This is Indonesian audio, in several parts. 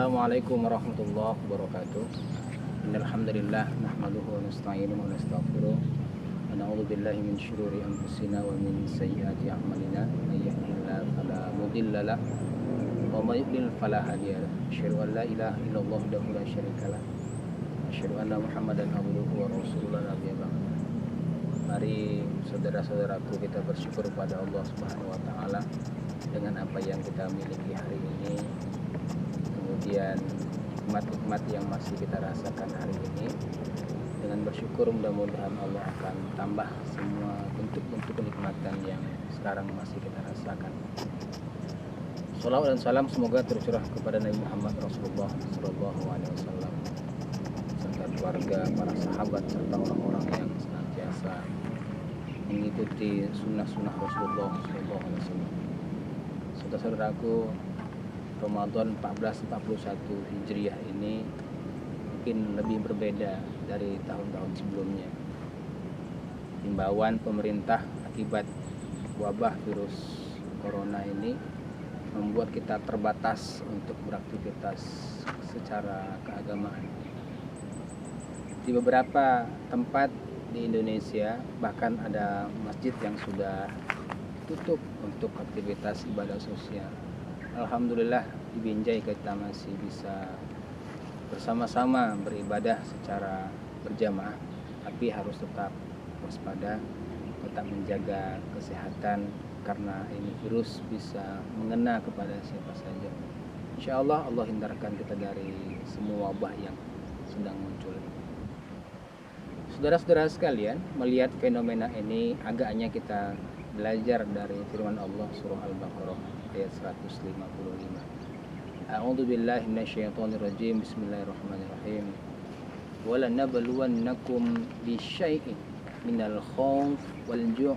Assalamualaikum warahmatullahi wabarakatuh. Innal hamdalillah nahmaduhu wa nasta'inuhu wa nastaghfiruh wa na'udzu billahi min syururi anfusina wa min sayyiati a'malina. May yahdihillahu fala mudilla lahu wa may yudlil fala hadiya lahu. Asyhadu an la ilaha illallah wahdahu la syarika lah. Asyhadu anna Muhammadan abduhu wa rasuluhu la nabiyya ba'd. Mari saudara-saudaraku, kita bersyukur pada Allah Subhanahu wa taala dengan apa yang kita miliki hari ini. Kemudian nikmat-nikmat yang masih kita rasakan hari ini, dengan bersyukur mudah-mudahan Allah akan tambah semua bentuk-bentuk kenikmatan yang sekarang masih kita rasakan. Shalawat dan salam semoga tercurah kepada Nabi Muhammad Rasulullah SAW serta keluarga, para sahabat serta orang-orang yang senantiasa mengikuti sunnah-sunnah Rasulullah SAW. Saudara-saudaraku, Ramadan 1441 Hijriah ini mungkin lebih berbeda dari tahun-tahun sebelumnya. Himbauan pemerintah akibat wabah virus corona ini membuat kita terbatas untuk beraktivitas secara keagamaan. Di beberapa tempat di Indonesia bahkan ada masjid yang sudah tutup untuk aktivitas ibadah sosial. Alhamdulillah di Binjai kita masih bisa bersama-sama beribadah secara berjamaah, tapi harus tetap waspada, tetap menjaga kesehatan karena ini virus bisa mengena kepada siapa saja. Insya Allah Allah hindarkan kita dari semua wabah yang sedang muncul. Saudara-saudara sekalian, melihat fenomena ini agaknya kita belajar dari firman Allah surah Al-Baqarah ayat 155. A'udzu billahi minasyaitonir rajim. Bismillahirrahmanirrahim. Wa lanabluwannakum bisyai'in minal khauf wal ju'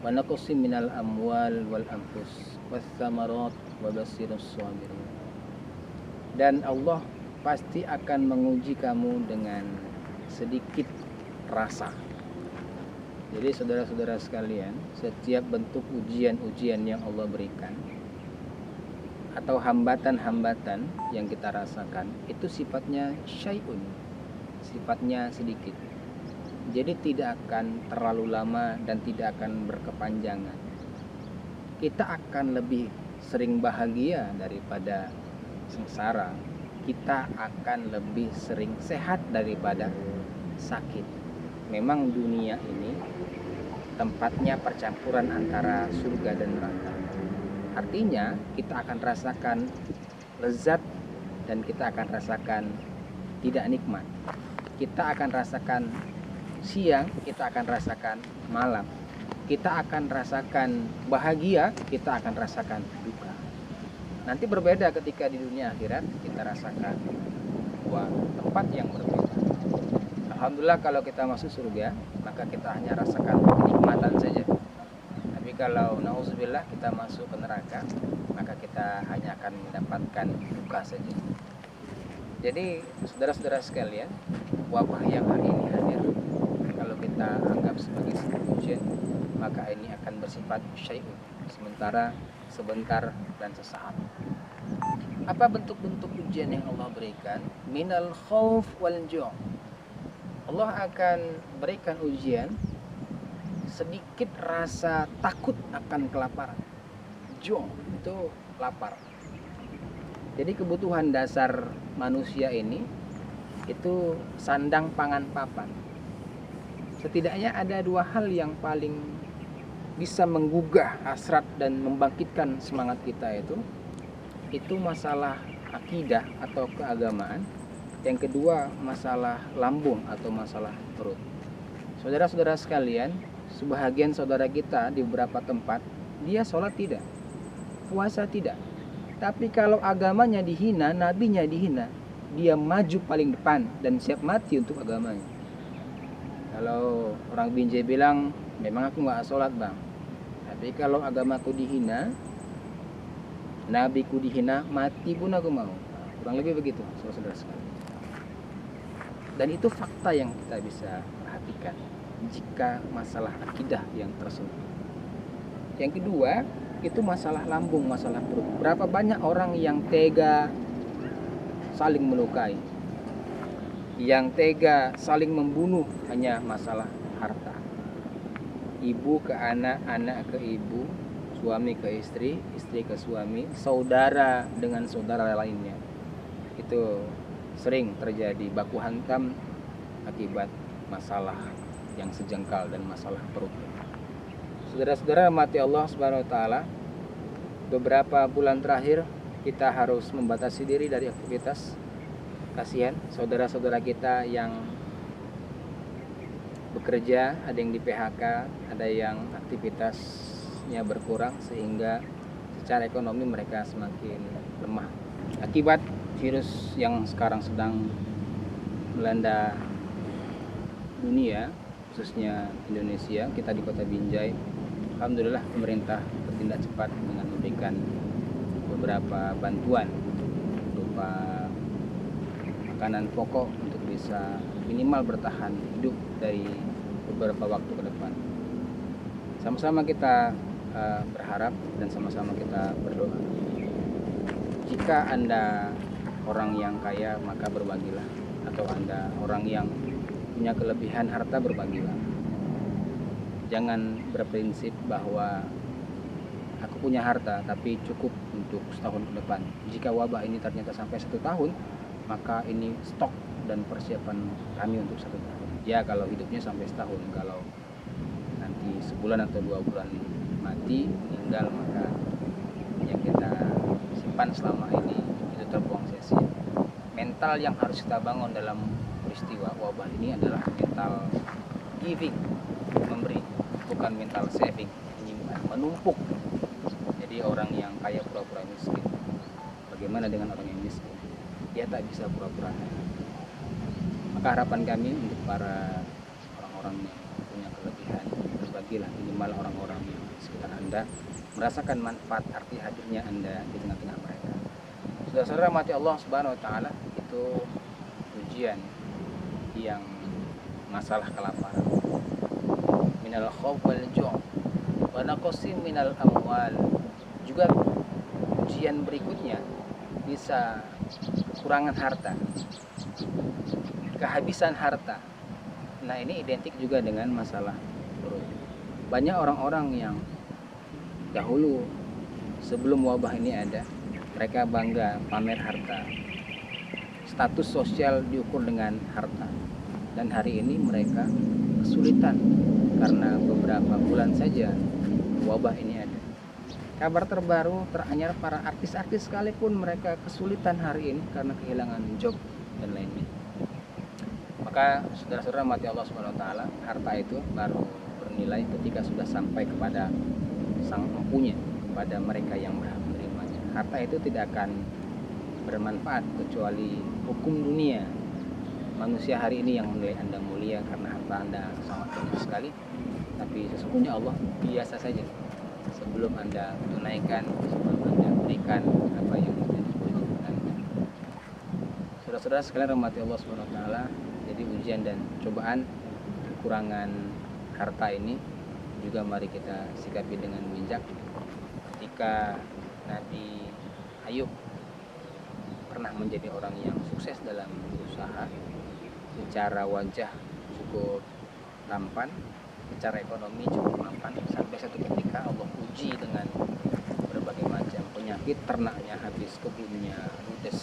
wa naqsin minal amwal wal anfus wath thamarat wa basyirus sabirin. Dan Allah pasti akan menguji kamu dengan sedikit rasa. Jadi saudara-saudara sekalian, setiap bentuk ujian-ujian yang Allah berikan atau hambatan-hambatan yang kita rasakan itu sifatnya syai'un, sifatnya sedikit. Jadi tidak akan terlalu lama dan tidak akan berkepanjangan. Kita akan lebih sering bahagia daripada sengsara. Kita akan lebih sering sehat daripada sakit. Memang dunia ini tempatnya percampuran antara surga dan neraka. Artinya kita akan rasakan lezat dan kita akan rasakan tidak nikmat. Kita akan rasakan siang, kita akan rasakan malam. Kita akan rasakan bahagia, kita akan rasakan duka. Nanti berbeda ketika di dunia akhirat kita rasakan dua tempat yang berbeda. Alhamdulillah kalau kita masuk surga, maka kita hanya rasakan kenikmatan saja. Tapi kalau nauzubillah kita masuk ke neraka, maka kita hanya akan mendapatkan duka saja. Jadi saudara-saudara sekalian, wabah yang hari ini hadir, kalau kita anggap sebagai sebuah ujian, maka ini akan bersifat syai'un, sementara, sebentar, dan sesaat. Apa bentuk-bentuk ujian yang Allah berikan? Minal khauf wal ju'. Allah akan berikan ujian sedikit rasa takut akan kelaparan. Ju' itu lapar. Jadi kebutuhan dasar manusia ini itu sandang pangan papan. Setidaknya ada dua hal yang paling bisa menggugah hasrat dan membangkitkan semangat kita, itu masalah akidah atau keagamaan. Yang kedua masalah lambung atau masalah perut. Saudara-saudara sekalian, sebahagian saudara kita di beberapa tempat, dia sholat tidak, puasa tidak, tapi kalau agamanya dihina, nabinya dihina, dia maju paling depan dan siap mati untuk agamanya. Kalau orang Binjai bilang, memang aku gak sholat bang, tapi kalau agamaku dihina, nabiku dihina, mati pun aku mau. Kurang lebih begitu saudara-saudara sekalian. Dan itu fakta yang kita bisa perhatikan jika masalah akidah yang tersentuh. Yang kedua, itu masalah lambung, masalah perut. Berapa banyak orang yang tega saling melukai, yang tega saling membunuh hanya masalah harta. Ibu ke anak, anak ke ibu, suami ke istri, istri ke suami, saudara dengan saudara lainnya. Itu sering terjadi baku hantam akibat masalah yang sejengkal dan masalah perut. Saudara-saudara mati Allah Subhanahu wa taala, beberapa bulan terakhir kita harus membatasi diri dari aktivitas. Kasihan saudara-saudara kita yang bekerja, ada yang di PHK, ada yang aktivitasnya berkurang sehingga secara ekonomi mereka semakin lemah akibat virus yang sekarang sedang melanda dunia, khususnya Indonesia. Kita di Kota Binjai, alhamdulillah pemerintah bertindak cepat dengan memberikan beberapa bantuan berupa makanan pokok untuk bisa minimal bertahan hidup dari beberapa waktu ke depan. Sama-sama kita berharap dan sama-sama kita berdoa. Jika Anda orang yang kaya, maka berbagilah. Atau Anda orang yang punya kelebihan harta, berbagilah. Jangan berprinsip bahwa aku punya harta tapi cukup untuk setahun ke depan. Jika wabah ini ternyata sampai 1 tahun, maka ini stok dan persiapan kami untuk 1 tahun. Ya kalau hidupnya sampai setahun, kalau nanti sebulan atau 2 bulan mati, meninggal, maka yang kita simpan selama ini itu terbuang sia-sia. Mental yang harus kita bangun dalam peristiwa wabah ini adalah mental giving, memberi, bukan mental saving, menyimpan, menumpuk. Jadi orang yang kaya pura-pura miskin. Bagaimana dengan orang yang miskin? Dia tak bisa pura-pura. Maka harapan kami untuk para orang-orang yang punya kelebihan, berbagilah minimal orang-orang yang di sekitar Anda merasakan manfaat arti hadirnya Anda di tengah-tengah mereka. Saudara-saudara mati Allah Subhanahu wa taala, itu ujian yang masalah kelaparan. Minal khauf wal ju' wa naqsin minal amwal. Juga ujian berikutnya bisa kekurangan harta, kehabisan harta. Nah ini identik juga dengan masalah perut. Banyak orang-orang yang dahulu sebelum wabah ini ada, mereka bangga pamer harta, status sosial diukur dengan harta. Dan hari ini mereka kesulitan karena beberapa bulan saja wabah ini ada. Kabar terbaru teranyar, para artis-artis sekalipun mereka kesulitan hari ini karena kehilangan job dan lainnya. Maka saudara-saudara mati Allah Subhanahu wa taala, harta itu baru bernilai ketika sudah sampai kepada sang empunya, kepada mereka yang berhak menerimanya. Harta itu tidak akan bermanfaat kecuali hukum dunia. Manusia hari ini yang menilai Anda mulia karena harta Anda sangat banyak sekali, tapi sesungguhnya Allah biasa saja. Sebelum Anda tunaikan, sebelum Anda berikan apa yang menjadi kewajiban Anda. Saudara-saudara sekalian rahmati Allah Subhanahu wa taala, jadi ujian dan cobaan kekurangan harta ini juga mari kita sikapi dengan bijak. Ketika Nabi Ayub pernah menjadi orang yang sukses dalam berusaha, secara wajah cukup tampan, secara ekonomi cukup mapan, sampai satu ketika Allah uji dengan berbagai macam penyakit, ternaknya habis, kebunnya ludes,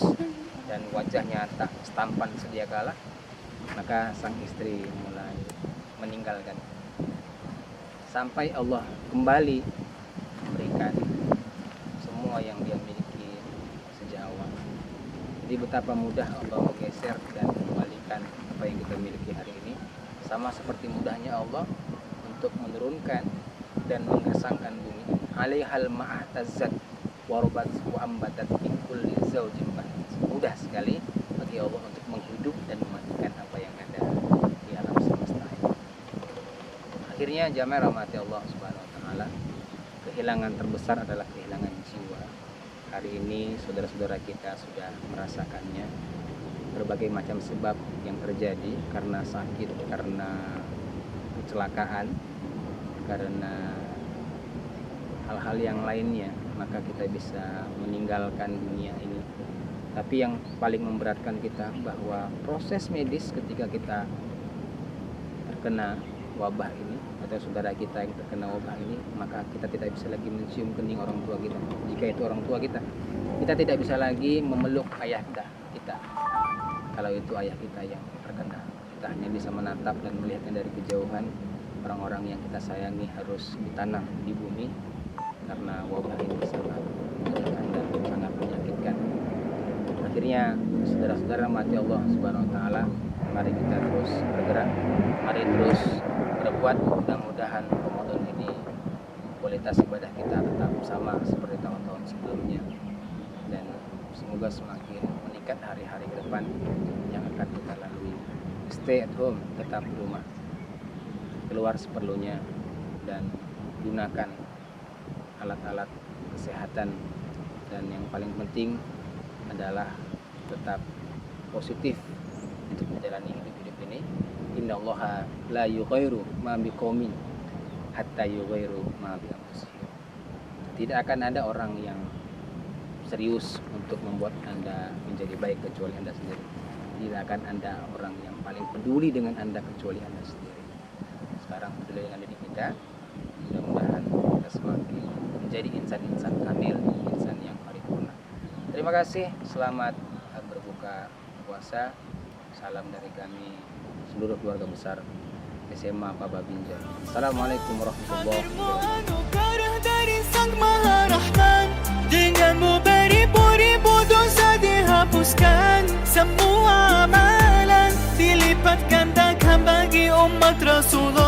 dan wajahnya tak setampan sedia kala. Maka sang istri mulai meninggalkan, sampai Allah kembali memberikan semua yang dia miliki sejak awal. Jadi betapa mudah Allah menggeser dan mengembalikan apa yang kita miliki hari ini, sama seperti mudahnya Allah untuk menurunkan dan mengesangkan bumi. Alaihal ma'ahtazzat warobat wa ambatat min kulli zawjin bahij. Mudah sekali bagi Allah untuk menghidup dan mematikan apa yang ada di alam semesta ini. Akhirnya jamaah rahmati Allah Subhanahu wa taala, kehilangan terbesar adalah kehilangan jiwa. Hari ini saudara-saudara kita sudah merasakannya, berbagai macam sebab yang terjadi karena sakit, karena kecelakaan, karena hal-hal yang lainnya, maka kita bisa meninggalkan dunia ini Tapi yang paling memberatkan kita bahwa proses medis ketika kita terkena wabah ini atau saudara kita yang terkena wabah ini, maka kita tidak bisa lagi mencium kening orang tua kita. Jika itu orang tua kita, kita tidak bisa lagi memeluk ayah kita. Kalau itu ayah kita yang terkena, kita hanya bisa menatap dan melihatnya dari kejauhan. Orang-orang yang kita sayangi harus ditanam di bumi karena wabah ini sangat mengerikan dan sangat menyakitkan. Akhirnya saudara-saudara mati Allah Subhanahu wa taala, mari kita terus bergerak, mari terus berbuat. Mudah-mudahan Ramadan ini kualitas ibadah kita tetap sama seperti tahun-tahun sebelumnya, dan semoga semakin meningkat hari-hari ke depan yang akan kita lalui. Stay at home, tetap di rumah, keluar seperlunya, dan gunakan alat-alat kesehatan, dan yang paling penting adalah tetap positif untuk menjalani hidup ini. Innallaha la yughayyiru ma biqaumin hatta yughayyiru ma bi anfusihim. Tidak akan ada orang yang serius untuk membuat Anda menjadi baik kecuali Anda sendiri. Tidak akan ada orang yang paling peduli dengan Anda kecuali Anda sendiri. Sekarang peduli dengan diri kita. Mudah-mudahan kita semakin menjadi insan-insan kamil, insan yang paripurna. Terima kasih, selamat berbuka puasa. Salam dari kami seluruh keluarga besar SMA Paba Binjai. Assalamualaikum warahmatullahi wabarakatuh. Dari Sang Maha Rahman, denganmu beribu-ribu dosa dihapuskan, semua amalan dilipat gandakan bagi umat Rasulullah.